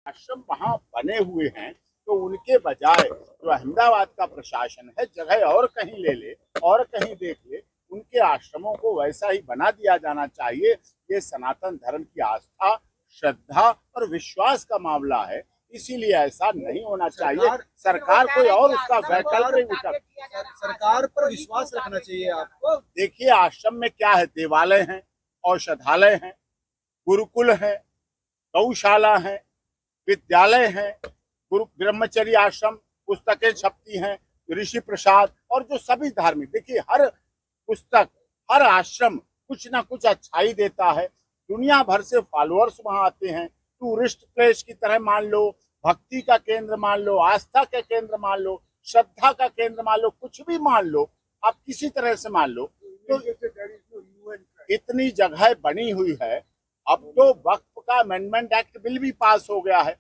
आश्रम वहां बने हुए हैं तो उनके बजाय जो अहमदाबाद का प्रशासन है जगह और कहीं ले ले और कहीं देख ले, उनके आश्रमों को वैसा ही बना दिया जाना चाहिए। ये सनातन धर्म की आस्था, श्रद्धा और विश्वास का मामला है, इसीलिए ऐसा नहीं होना चाहिए। सरकार कोई और उसका वैकल्पिक सरकार पर विश्वास रखना चाहिए आपको। देखिए, आश्रम में क्या है? देवालय हैं, औषधालय हैं, गुरुकुल है, गौशाला है, विद्यालय है, गुरु ब्रह्मचर्य आश्रम, पुस्तकें छपती हैं, ऋषि प्रसाद और जो सभी धार्मिक, देखिए हर पुस्तक, हर आश्रम कुछ ना कुछ अच्छाई देता है। दुनिया भर से फॉलोअर्स वहां आते हैं। टूरिस्ट प्लेस की तरह मान लो, भक्ति का केंद्र मान लो, आस्था का केंद्र मान लो, श्रद्धा का केंद्र मान लो, कुछ भी मान लो, आप किसी तरह से मान लो। तो इतनी जगह बनी हुई है। अब तो वक्फ का अमेंडमेंट एक्ट बिल भी पास हो गया है।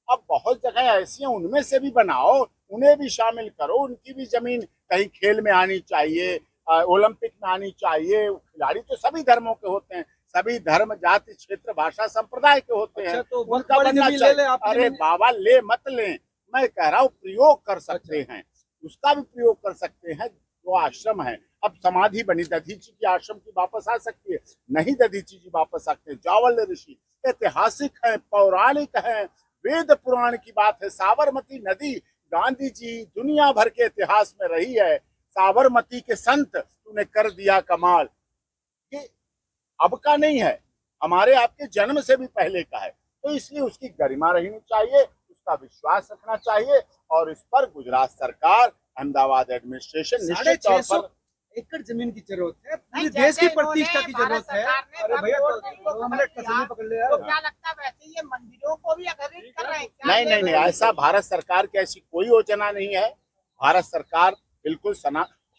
अब बहुत जगह ऐसी हैं, उनमें से भी बनाओ, उन्हें भी शामिल करो। उनकी भी जमीन कहीं खेल में आनी चाहिए, ओलंपिक में आनी चाहिए। खिलाड़ी तो सभी धर्मों के होते हैं, सभी धर्म, जाति, क्षेत्र, भाषा, संप्रदाय के होते हैं। तो उनका बनना चाहिए। अरे बाबा, ले मत लें, मैं कह रहा हूँ प्रयोग कर सकते हैं, उसका भी प्रयोग कर सकते हैं। जो आश्रम है, अब समाधि बनी, दधीची की आश्रम की वापस आ सकती है, नहीं दधीची जी वापस सकते हैं। जावल ऋषि ऐतिहासिक है, पौराणिक है, वेद पुराण की बात है। साबरमती नदी, गांधी जी दुनिया भर के इतिहास में रही है। साबरमती के संत, तूने कर दिया कमाल, ये अब का नहीं है, हमारे आपके जन्म से भी पहले का है। तो इसलिए उसकी गरिमा रहनी चाहिए, उसका विश्वास रखना चाहिए। और इस पर गुजरात सरकार, अहमदाबाद एडमिनिस्ट्रेशन निश्चित तौर पर एकड़ जमीन की जरूरत है, पूरे देश की प्रतिष्ठा की जरूरत है। अरे भैया, 2 मिनट का समय पकड़ ले यार। तो क्या लगता है वैसे ये मंदिरों को भी अग्रहित कर रहे हैं? नहीं नहीं नहीं, ऐसा भारत सरकार की ऐसी कोई योजना नहीं है। भारत सरकार बिल्कुल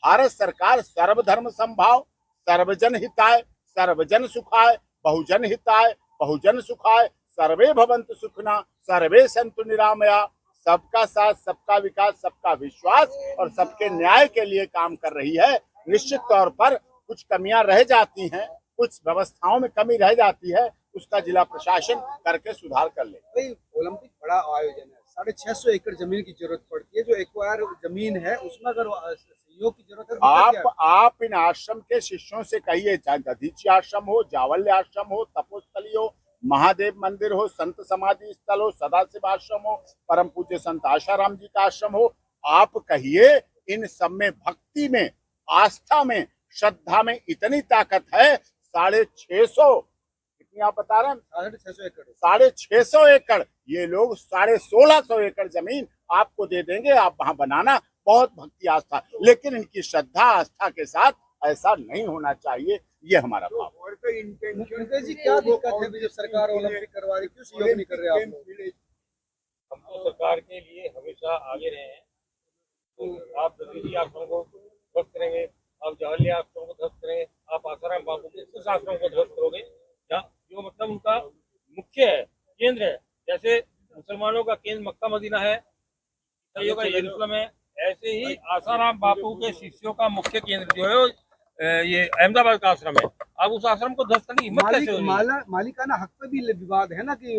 भारत सरकार सर्वधर्म समभाव, सर्वजन हिताय, सर्वजन सुखाय, बहुजन हिताय, बहुजन सुखाय, सर्वे भवन्तु सुखिनः, सर्वे सन्तु निरामया, सबका साथ, सबका विकास, सबका विश्वास और सबके न्याय के लिए काम कर रही है। निश्चित तौर पर कुछ कमियां रह जाती हैं, कुछ व्यवस्थाओं में कमी रह जाती है, उसका जिला प्रशासन करके सुधार कर ले। भाई, ओलंपिक बड़ा आयोजन है, 650 एकड़ जमीन की जरूरत पड़ती है। जो एक्वायर जमीन है उसमें अगर सहयोग की जरूरत है, आप इन आश्रम के शिष्यों से कहिए, चाहे दधीची आश्रम हो, जावल्य आश्रम हो, तपोस्थली हो, महादेव मंदिर हो, संत समाधि स्थल हो, सदाशिव आश्रम हो, परम पूज्य संत आशाराम जी का आश्रम हो, आप कहिए इन सब में भक्ति में, आस्था में, श्रद्धा में इतनी ताकत है। 650, कितनी आप बता रहे हैं? 650 एकड़, 650 एकड़, ये लोग 1650 एकड़ जमीन आपको दे देंगे। आप वहां बनाना, बहुत भक्ति आस्था, लेकिन इनकी श्रद्धा आस्था के साथ ऐसा नहीं होना चाहिए, ये हमारा भाव। मुकेश जी, क्या दिक्कत है जब सरकार ओलंपिक करवा रही, क्यों सहयोग नहीं कर रहे आप? हम तो सरकार के लिए हमेशा आगे रहे हैं। तो आप दधीची आश्रम को ध्वस्त करेंगे, आप जवाहरलाल आश्रम को ध्वस्त करेंगे, आप आसाराम बापू के उस आश्रम को ध्वस्त करोगे जो मतलब उनका मुख्य है, केंद्र है। जैसे मुसलमानों का केंद्र मक्का मदीना है, ईसाइयों का यरूशलेम है, ऐसे ही आसाराम बापू के शिष्यों का मुख्य केंद्र जो है ये अहमदाबाद का आश्रम है। अब उस आश्रम को ध्वस्त करने की हिम्मत कैसे होगी? मालिकाना हक पे भी विवाद है ना, कि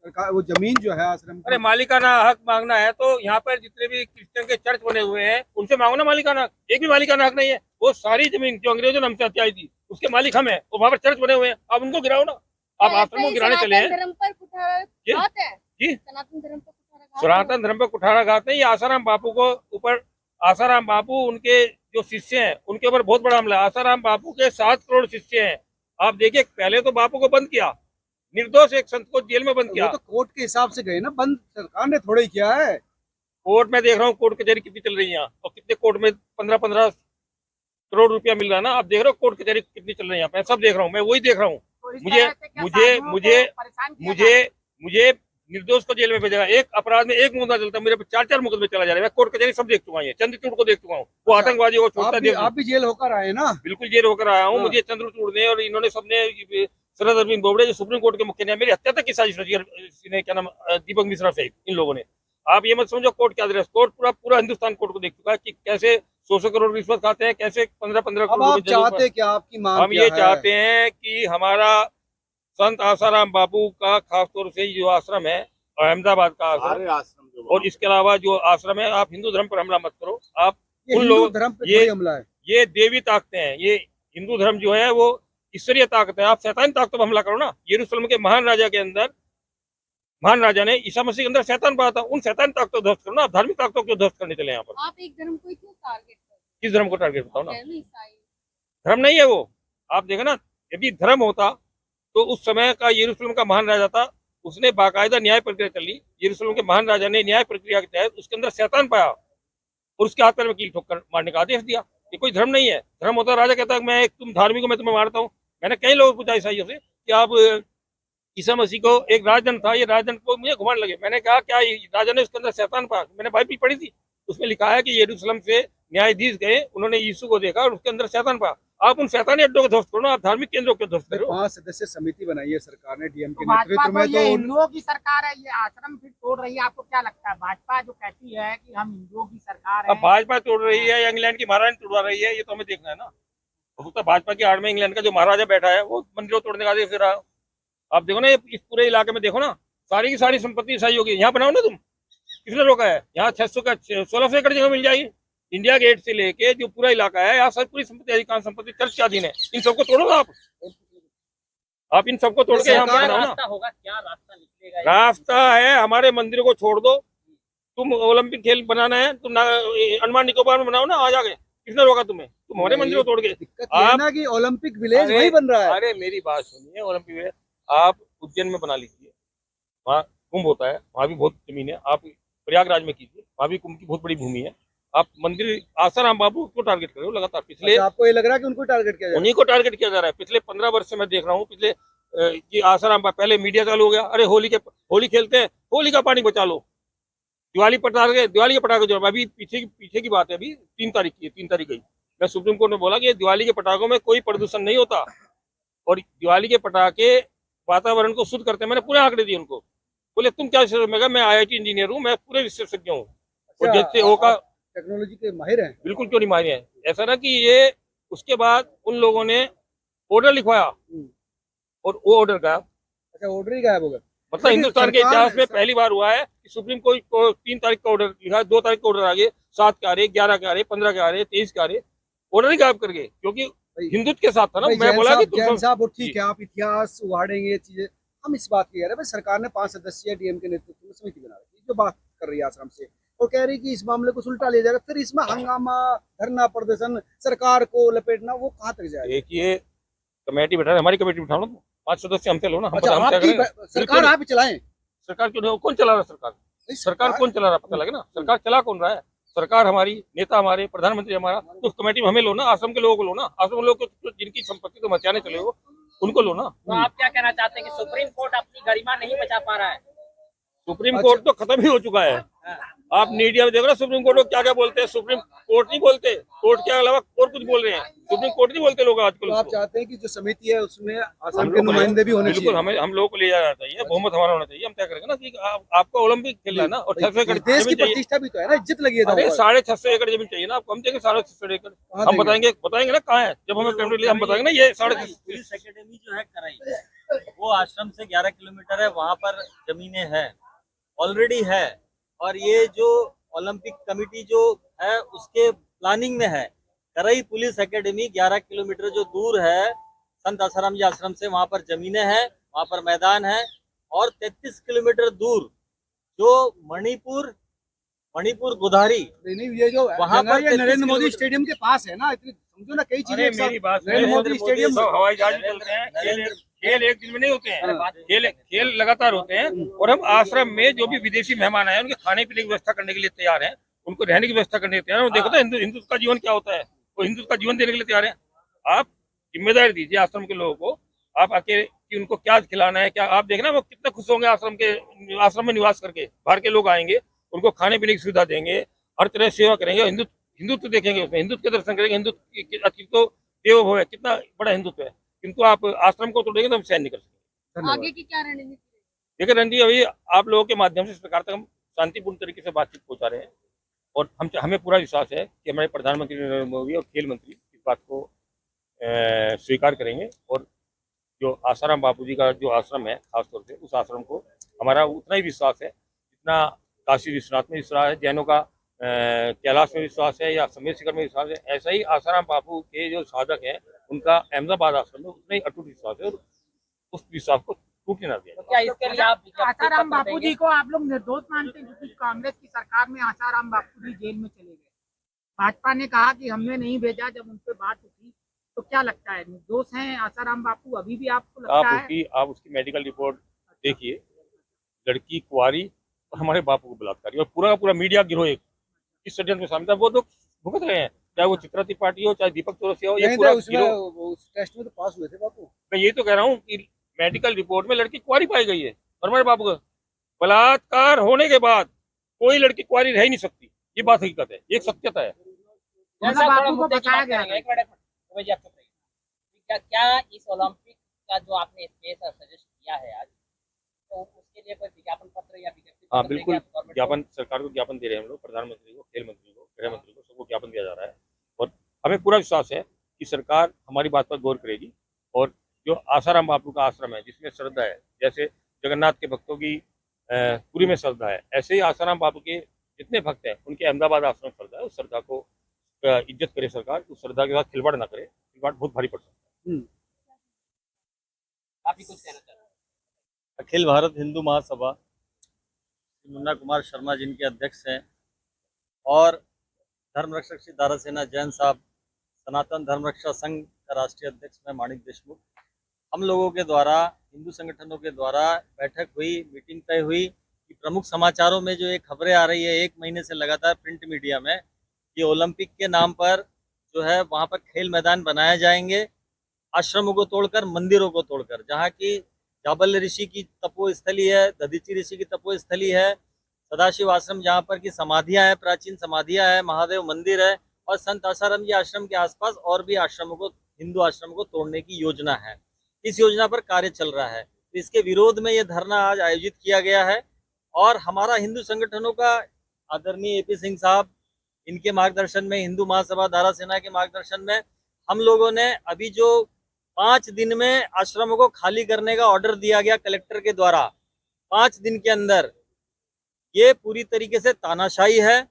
सरकार वो जमीन जो है आश्रम, अरे मालिकाना हक मांगना है तो यहाँ पर जितने भी क्रिश्चियन के चर्च बने हुए हैं उनसे मांगो ना मालिकाना हक। एक भी मालिकाना हक नहीं है। वो सारी जमीन जो अंग्रेजों ने हमसे हत्या आई थी उसके मालिक हम है, और वहाँ पर चर्च बने हुए हैं, आप उनको गिराओ ना। आप आश्रम को गिराने चले हैं जी। सनातन धर्म पर कुठाराघात नहीं, आसाराम बापू को ऊपर, आसाराम बापू उनके जो शिष्य हैं उनके ऊपर बहुत बड़ा हमला। आसाराम बापू के 7 करोड़ शिष्य हैं। आप देखिए, पहले तो बापू को बंद किया, निर्दोष एक संत को जेल में बंद किया। तो कोर्ट के हिसाब से गए ना, बंद सरकार ने थोड़ा ही किया है। कोर्ट में देख रहा हूँ, कोर्ट कचहरी कितनी चल रही है और कितने कोर्ट में 15-15 करोड़ रुपया मिल रहा है ना। आप देख रहे हो कोर्ट कचहरी कितनी चल रही है, मैं सब देख रहा हूँ, मैं वही देख रहा हूँ। मुझे निर्दोष को जेल में भेजा, एक अपराध में एक मुकदमा चलता है, मेरे पे 4-4 मुकदमे चला जा रहा है। मैं कोर्ट कचहरी सब देख चुका हूँ, चंद्रचूड़ को देख चुका हूँ, वो आतंकवादी को छोड़ता। आप भी जेल होकर आए ना? बिल्कुल जेल होकर आया हूँ। मुझे चंद्रचूड़ ने और इन्होंने सबने, शरद अरविंद बोबड़े जो सुप्रीम कोर्ट के मुख्य न्यायाधीश, मेरी हत्या तक की साजिश रची है, क्या नाम, दीपक मिश्रा सहित इन लोगों ने। आप ये मत समझो कोर्ट क्या दे, कोर्ट पूरा हिंदुस्तान कोर्ट को देख चुका है कि कैसे 100 करोड़ रिश्वत खाते हैं, कैसे 15-15 करोड़। आप चाहते क्या, आपकी मांग हम ये चाहते हैं कि हमारा संत आसाराम बापू का खासतौर से जो आश्रम है अहमदाबाद का आश्रम, सारे आश्रम जो और इसके अलावा जो आश्रम है, आप हिंदू धर्म पर हमला मत करो। आप ये उन हिंदू लोग धर्म पे ये थोड़ी हमला है। ये देवी ताकतें हैं, ये हिंदू धर्म जो है वो ईश्वरीय ताकत है। आप शैतानी ताकतों पर हमला करो ना। यरूशलेम के महान राजा के अंदर, महान राजा ने ईसा मसीह के अंदर शैतान पाया था, उन शैतान ताकतों को ध्वस्त करो ना। आप धार्मिक ताकतों को ध्वस्त करने चले यहाँ पर। आप एक धर्म को ही क्यों टारगेट कर रहे किस धर्म को टारगेट बताओ ना। हैं? ईसाई। धर्म नहीं है वो। आप देखो ना, यदि धर्म होता तो उस समय का यरूशलेम का महान राजा था, उसने बाकायदा न्याय प्रक्रिया कर ली। यरूशलेम के महान राजा ने न्याय प्रक्रिया के तहत उसके अंदर शैतान पाया और उसके हाथ पैर में कील ठोक कर मारने का आदेश दिया। ये कोई धर्म नहीं है। धर्म होता राजा कहता है मैं तुम धार्मिक हो, मैं तुम्हें मारता हूँ। मैंने कई लोगों को पूछा ईसाइयों से कि आप ईसा मसीह को, एक राजदंड था, ये राजदंड को मुझे घुमाने लगे। मैंने कहा क्या राजा ने उसके अंदर शैतान पाया? मैंने बाइबल पढ़ी थी, उसमें लिखा है कि यरूशलेम से न्यायाधीश गए, उन्होंने यीशु को देखा और उसके अंदर शैतान पाया। आप उन शैतानी अड्डों को ध्वस्त करो ना, आप धार्मिक केंद्रों को ध्वस्त करो। 5 सदस्य समिति बनाई है सरकार ने डीएम के भाजपा नेतृत्व को में। ये तो हिंदुओं की सरकार है, ये आश्रम फिर तोड़ रही है। आपको क्या लगता है भाजपा जो कहती है कि हम हिंदुओं की सरकार अब है? भाजपा तोड़ रही है या इंग्लैंड की महारानी तोड़वा रही है, ये तो हमें देखना है ना। हो सकता है भाजपा की आड़ में इंग्लैंड का जो महाराजा बैठा है वो मंदिरों तोड़ने का आदेश दे रहा है। आप देखो ना, इस पूरे इलाके में देखो ना, सारी की सारी संपत्ति ईसाई होगी। यहाँ बनाओ ना तुम, किसने रोका है? यहाँ 600 का 1600 एकड़ जगह मिल जाएगी। इंडिया गेट से लेके जो पूरा इलाका है, यहाँ सब पूरी संपत्ति, अधिकांश संपत्ति चर्च के अधीन है। इन सबको तोड़ो ना आप इन सबको तोड़ के यहाँ सरकार- बनाओ ना। रास्ता होगा, क्या रास्ता निकलेगा? रास्ता है, हमारे मंदिरों को छोड़ दो। तुम ओलंपिक खेल बनाना है, तुम अंडमान निकोबार में बनाओ ना, आ जाके। किसने रोका तुम्हें? तुम हमारे मंदिरों को तोड़ के। दिक्कत ये है ना कि ओलंपिक विलेज अरे- वही बन रहा है। अरे मेरी बात सुनिए, ओलंपिक में आप उज्जैन में बना लीजिए, वहाँ कुंभ होता है, वहाँ भी बहुत जमीन है। आप प्रयागराज में कीजिए, वहाँ भी कुंभ की बहुत बड़ी भूमि है। आप मंदिर आसाराम बाबू को टारगेट कर रहे हो लगातार। पिछले अच्छा, आपको ये लग रहा है कि उनको टारगेट किया जाए? उन्हीं को टारगेट किया जा रहा है। पिछले 15 वर्ष से मैं देख रहा हूँ। पिछले ये आसाराम पहले मीडिया चालू हो गया, अरे होली खेलते हैं, होली का पानी बचा लो। दिवाली के पटाखे जो अभी पीछे की बात है, अभी 3 तारीख की, 3 तारीख गई। मैं सुप्रीम कोर्ट में बोला कि दिवाली के पटाखों में कोई प्रदूषण नहीं होता और दिवाली के पटाखे वातावरण को शुद्ध करते हैं। मैंने पूरे आंकड़े दिए उनको। बोले तुम क्या विशेषज्ञ? मैं कहा मैं IIT इंजीनियर हूँ, मैं पूरे विशेषज्ञ हूँ। और जैसे होगा टेक्नोलॉजी के माहिर हैं। बिल्कुल, क्यों नहीं मारे हैं। ऐसा ना कि ये उसके बाद उन लोगों ने ऑर्डर लिखवाया और वो ऑर्डर का अच्छा, ऑर्डर ही गायब हो गया। मतलब लेकिन हिंदुस्तान के सरकार- इतिहास में पहली बार हुआ है कि सुप्रीम कोर्ट को 3 तारीख का ऑर्डर लिखा है, 2 तारीख का ऑर्डर आ गए, 7 के आ रहे, 11 के आ रहे, 15 के आ रहे, 23 के आ रहे, ऑर्डर ही गायब कर गए। क्योंकि हिंदुत्व के साथ था ना। भाई, मैं बोला कि जैन साहब वो जी। ठीक है, आप इतिहास उगाड़ेंगे ये चीजें, हम इस बात की कह रहे हैं भाई सरकार ने 5 सदस्यीय डीएम के नेतृत्व में समिति बना रखी है जो बात कर रही है आश्रम से, और कह रही कि इस मामले को सुलटा लिया जाएगा। फिर इसमें हंगामा, धरना प्रदर्शन, सरकार को लपेटना, वो कहाँ तक जाएगा? देखिए, कमेटी बैठा है, हमारी कमेटी बैठा ना, 5 सदस्य हमसे लो ना। हम अच्छा, हम क्या आपकी करें? सरकार आप ही चलाएं। सरकार क्यों नहीं? कौन चला रहा है सरकार? सरकार कौन चला रहा है पता लगे ना। सरकार चला कौन रहा है? सरकार हमारी, नेता हमारे, प्रधानमंत्री हमारा। तो उस कमेटी में हमें लो ना, आश्रम के लोगों को लो ना। आश्रम के लोग को जिनकी संपत्ति तो मचाने चले हो उनको लो ना। तो आप क्या कहना चाहते हैं कि सुप्रीम कोर्ट अपनी गरिमा नहीं बचा पा रहा है? सुप्रीम कोर्ट तो खत्म ही हो चुका है। आप मीडिया में देखो ना, सुप्रीम कोर्ट को क्या क्या बोलते हैं। सुप्रीम कोर्ट नहीं बोलते, कोर्ट के अलावा और कुछ बोल रहे हैं। सुप्रीम कोर्ट नहीं बोलते लोग आजकल तो आप उसको। चाहते हैं कि जो समिति है उसमें आसाम हम के लोग को नुमाइंदे भी होने बिल्कुल, चाहिए। हम लोगों को ले जाना चाहिए, बहुमत हमारा होना चाहिए। हम क्या करेंगे ना कि आपको ओलंपिक खेलना है ना, और 600 एकड़ देश की जमीन चाहिए। प्रतिष्ठा भी तो है ना, इज्जत लगी है। अरे 650 एकड़ जमीन चाहिए ना आपको। हम देंगे 650 एकड़। कहाँ हम देंगे? बताएंगे ना कहाँ है। जब हमें कैबिनेट लिया हम बताएंगे ना ये 650। पुलिस एकेडमी जो है कराई, वो आश्रम से 11 किलोमीटर है, वहां पर जमीनें हैं, ऑलरेडी है। और ये जो ओलंपिक कमेटी जो है उसके प्लानिंग में है। करई पुलिस एकेडमी 11 किलोमीटर जो दूर है संत आसाराम जी आश्रम से, वहां पर जमीनें हैं, वहां पर मैदान है। और 33 किलोमीटर दूर जो मणिपुर गोधारी, नहीं, ये जो वहाँ जगह पर ये 33 नरेंद्र मोदी किलोमीटर- स्टेडियम के पास है ना, इतनी समझो ना, कई चीजें अरे एक साथ- मेरी बात नरेंद्र सुनिए, मोदी स्टेडियम सब हवाई जहाज में चलते हैं। खेल एक दिन में नहीं होते हैं। खेल लगातार होते हैं। और हम आश्रम में जो भी विदेशी मेहमान आए उनके खाने पीने की व्यवस्था करने के लिए तैयार हैं, उनको रहने की व्यवस्था करने के लिए तैयार हैं। देखो तो हिंदू का जीवन क्या होता है, वो हिंदू का जीवन देने के लिए तैयार है। आप जिम्मेदारी दीजिए आश्रम के लोगों को। आप आके कि उनको क्या खिलाना है, क्या आप देखना वो कितना खुश होंगे आश्रम में निवास करके। बाहर के लोग आएंगे, उनको खाने पीने की सुविधा देंगे, हर तरह से सेवा करेंगे। हिंदुत्व देखेंगे, उसमें हिंदुत्व के दर्शन करेंगे। हिंदुत्व तो देवो भव है, कितना बड़ा हिंदुत्व है। किंतु आप आश्रम को तोड़ेंगे तो हम सहन नहीं कर सकते। धन्यवाद। आगे की क्या रणनीति? देखिए रणजी, अभी आप लोगों के माध्यम से इस प्रकार तक हम शांतिपूर्ण तरीके से बातचीत पहुंचा रहे हैं। और हमें पूरा विश्वास है कि हमारे प्रधानमंत्री नरेंद्र मोदी और खेल मंत्री इस बात को स्वीकार करेंगे। और जो आसाराम बापूजी का जो आश्रम है, खासतौर से उस आश्रम को हमारा उतना ही विश्वास है जितना काशी विश्वनाथ में विश्वास है, जैनों का कैलाश में विश्वास है या समेत शिखर में विश्वास है, ऐसा ही आसाराम बापू के जो साधक हैं उनका अहमदाबाद आश्रम में उतना ही अटूट विश्वास है और उस विश्वास को टूटने ना दिया। तो क्या इसके लिए आप आसाराम बापू जी को आप लोग निर्दोष मानते हैं, क्योंकि कांग्रेस की सरकार में आसाराम बापू जी जेल में चले गए। भाजपा ने कहा कि हमने नहीं भेजा, जब उन पर बात उठी तो क्या लगता है निर्दोष हैं आसाराम बापू अभी भी आपको लगता है? आप उसकी मेडिकल रिपोर्ट देखिए, लड़की कुंवारी और हमारे बापू को बलात्कारी और पूरा का पूरा मीडिया गिरोह एक इस षड्यंत्र में शामिल था। वो लोग भुगत रहे हैं, चाहे वो चित्रा त्रिपाठी हो चाहे दीपक चौरसिया हो, ये नहीं पूरा तो उसमें गिरोह। उस टेस्ट में तो पास हुए थे बापू। मैं ये तो कह रहा हूँ कि मेडिकल रिपोर्ट में लड़की कुंवारी पाई गई है और हमारे बापू का बलात्कार होने के बाद कोई लड़की कुंवारी रह ही नहीं सकती, ये बात हकीकत है, ये एक सत्यता है। जैसा थोड़ा बापू को मुद्दे की बचाया बात गया करेंगे, एक मिनट भाई आप चुप रहिए। क्या इस ओलंपिक का जो आपने स्पेस सजेस्ट किया है आज, तो उसके लिए कोई विज्ञापन पत्र या विज्ञप्ति हाँ पत्र बिल्कुल, देंगे आप गवर्नमेंट को? ज्ञापन सरकार को ज्ञापन दे रहे हैं हम लोग, प्रधानमंत्री को, खेल मंत्री को, गृह मंत्री को, सबको ज्ञापन दिया जा रहा है और हमें पूरा विश्वास है कि सरकार हमारी बात पर गौर करेगी और जो आसाराम बापू का आश्रम है जिसमें श्रद्धा है, जैसे जगन्नाथ के भक्तों की पूरी में श्रद्धा है, ऐसे ही आसाराम बापू के जितने भक्त हैं उनके अहमदाबाद आश्रम श्रद्धा है। उस श्रद्धा को इज्जत करे सरकार, उस श्रद्धा के साथ खिलवाड़ ना करे, खिलवाड़ बहुत भारी पड़ सकता है। आप भी कुछ कहना चाहते हैं? अखिल भारत हिंदू महासभा मुन्ना कुमार शर्मा जिनके अध्यक्ष हैं और धर्म रक्षक श्री दारा सेना जैन साहब, सनातन धर्म रक्षा संघ का राष्ट्रीय अध्यक्ष मैं माणिक देशमुख, हम लोगों के द्वारा, हिंदू संगठनों के द्वारा बैठक हुई, मीटिंग तय हुई कि प्रमुख समाचारों में जो एक खबरें आ रही है एक महीने से लगातार प्रिंट मीडिया में, कि ओलंपिक के नाम पर जो है वहाँ पर खेल मैदान बनाए जाएंगे, आश्रमों को तोड़कर, मंदिरों को तोड़कर, जहाँ की जाबल ऋषि की तपोस्थली है, दधीची ऋषि की तपोस्थली है, सदाशिव आश्रम जहाँ पर की समाधियाँ हैं, प्राचीन समाधियाँ हैं, महादेव मंदिर है और संत आसाराम जी आश्रम के आसपास और भी आश्रमों को, हिंदू आश्रमों को तोड़ने की योजना है। इस योजना पर कार्य चल रहा है, तो इसके विरोध में ये धरना आज आयोजित किया गया है और हमारा हिंदू संगठनों का आदरणीय AP सिंह साहब, इनके मार्गदर्शन में, हिंदू महासभा दारा सेना के मार्गदर्शन में हम लोगों ने अभी जो 5 दिन में आश्रमों को खाली करने का ऑर्डर दिया गया कलेक्टर के द्वारा, 5 दिन के अंदर, ये पूरी तरीके से तानाशाही है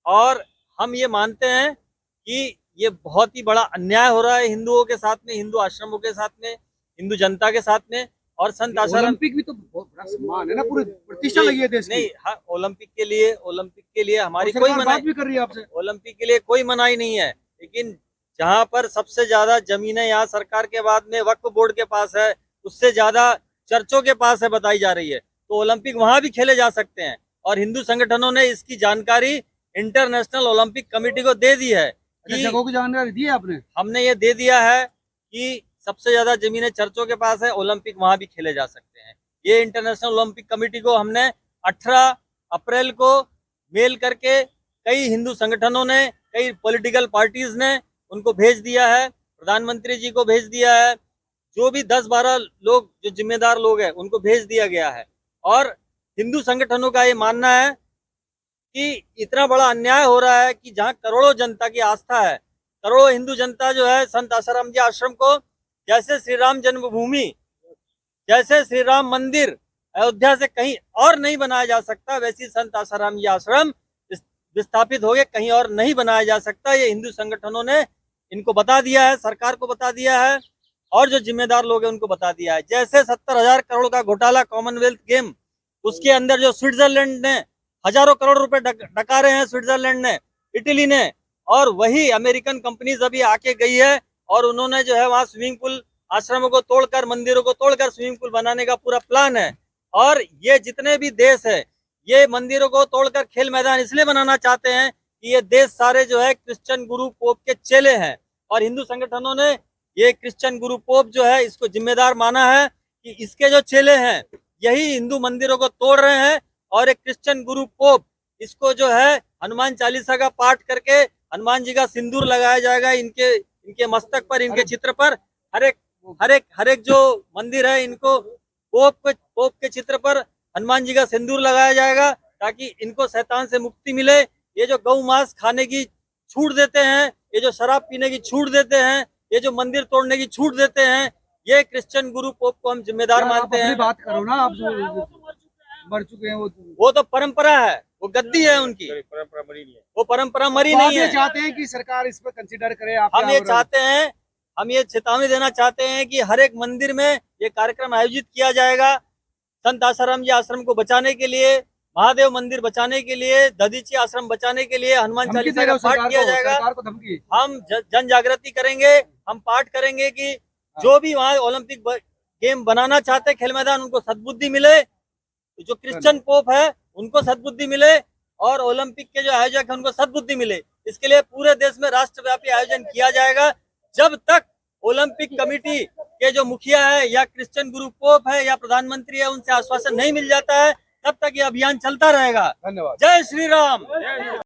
और हम ये मानते हैं कि ये बहुत ही बड़ा अन्याय हो रहा है हिंदुओं के साथ में, हिंदू आश्रमों के साथ में, हिंदू जनता के साथ में। और संत आसाराम, ओलंपिक भी तो बहुत बड़ा सम्मान है ना, पूरी प्रतिष्ठा लगी है देश की। नहीं, हाँ, ओलंपिक के लिए हमारी और कोई सरकार मनाही, बात भी कर रही है आपसे। ओलंपिक के लिए कोई मनाही नहीं है, लेकिन जहां पर सबसे ज्यादा जमीनें यहाँ सरकार के बाद में वक्फ बोर्ड के पास है, उससे ज्यादा चर्चों के पास है बताई जा रही है, तो ओलंपिक वहां भी खेले जा सकते हैं। और हिंदू संगठनों ने इसकी जानकारी इंटरनेशनल ओलंपिक कमेटी को दे दी है कि जगहों की जानकारी दी है आपने? हमने ये दे दिया है कि सबसे ज्यादा जमीनें चर्चों के पास है, ओलंपिक वहां भी खेले जा सकते हैं। ये इंटरनेशनल ओलंपिक कमेटी को हमने 18 अप्रैल को मेल करके कई हिंदू संगठनों ने, कई पॉलिटिकल पार्टीज ने उनको भेज दिया है, प्रधानमंत्री जी को भेज दिया है, जो भी 10-12 लोग जो जिम्मेदार लोग हैं उनको भेज दिया गया है। और हिंदू संगठनों का ये मानना है कि इतना बड़ा अन्याय हो रहा है कि जहां करोड़ों जनता की आस्था है, करोड़ों हिंदू जनता जो है संत आसाराम जी आश्रम को, जैसे श्री राम जन्मभूमि, जैसे श्री राम मंदिर अयोध्या से कहीं और नहीं बनाया जा सकता, वैसी संत आसाराम जी आश्रम विस्थापित हो गए कहीं और नहीं बनाया जा सकता। ये हिंदू संगठनों ने इनको बता दिया है, सरकार को बता दिया है और जो जिम्मेदार लोग हैं उनको बता दिया है। जैसे 70,000 करोड़ का घोटाला कॉमनवेल्थ गेम, उसके अंदर जो स्विट्जरलैंड ने हजारों करोड़ रुपए डकारे हैं, स्विट्जरलैंड ने, इटली ने, और वही अमेरिकन कंपनीज अभी आके गई है और उन्होंने जो है वहाँ स्विमिंग पूल, आश्रमों को तोड़कर, मंदिरों को तोड़कर स्विमिंग पूल बनाने का पूरा प्लान है। और ये जितने भी देश है, ये मंदिरों को तोड़कर खेल मैदान इसलिए बनाना चाहते हैं कि ये देश सारे जो है क्रिश्चियन गुरु पोप के चेले हैं और हिंदू संगठनों ने ये क्रिश्चियन गुरु पोप जो है इसको जिम्मेदार माना है कि इसके जो चेले हैं यही हिंदू मंदिरों को तोड़ रहे हैं और एक क्रिश्चियन गुरु पोप इसको जो है हनुमान चालीसा का पाठ करके हनुमान जी का सिंदूर लगाया जाएगा इनके मस्तक पर, इनके चित्र पर। हर एक जो मंदिर है इनको पोप के चित्र पर हनुमान जी का सिंदूर लगाया जाएगा ताकि इनको शैतान से मुक्ति मिले। ये जो गौ मांस खाने की छूट देते हैं, ये जो शराब पीने की छूट देते हैं, ये जो मंदिर तोड़ने की छूट देते हैं, ये क्रिश्चियन गुरु पोप को हम जिम्मेदार मानते हैं। बात करो ना आप। मर चुके हैं वो तो परंपरा है, वो गद्दी है उनकी, परंपरा मरी नहीं है। वो परंपरा मरी तो आप नहीं ये है। चाहते हैं कि सरकार इस पर कंसिडर करे? आप हम ये चाहते हैं, हम ये चेतावनी देना चाहते हैं कि हर एक मंदिर में ये कार्यक्रम आयोजित किया जाएगा। संत आसाराम जी आश्रम को बचाने के लिए, महादेव मंदिर बचाने के लिए, दधीची आश्रम बचाने के लिए हनुमान धमकी चालीसा दे का रहे हो पाठ किया जाएगा। सरकार को धमकी? हम जन जागृति करेंगे, हम पाठ करेंगे कि जो भी वहाँ ओलंपिक गेम बनाना चाहते खेल मैदान, उनको सद्बुद्धि मिले, जो क्रिश्चियन पोप है उनको सद्बुद्धि मिले, और ओलंपिक के जो आयोजक है उनको सद्बुद्धि मिले। इसके लिए पूरे देश में राष्ट्रव्यापी आयोजन किया जाएगा। जब तक ओलंपिक कमेटी के जो मुखिया है या क्रिश्चियन गुरु पोप है या प्रधानमंत्री है, उनसे आश्वासन नहीं मिल जाता है, तब तक ये अभियान चलता रहेगा। धन्यवाद। जय श्री राम।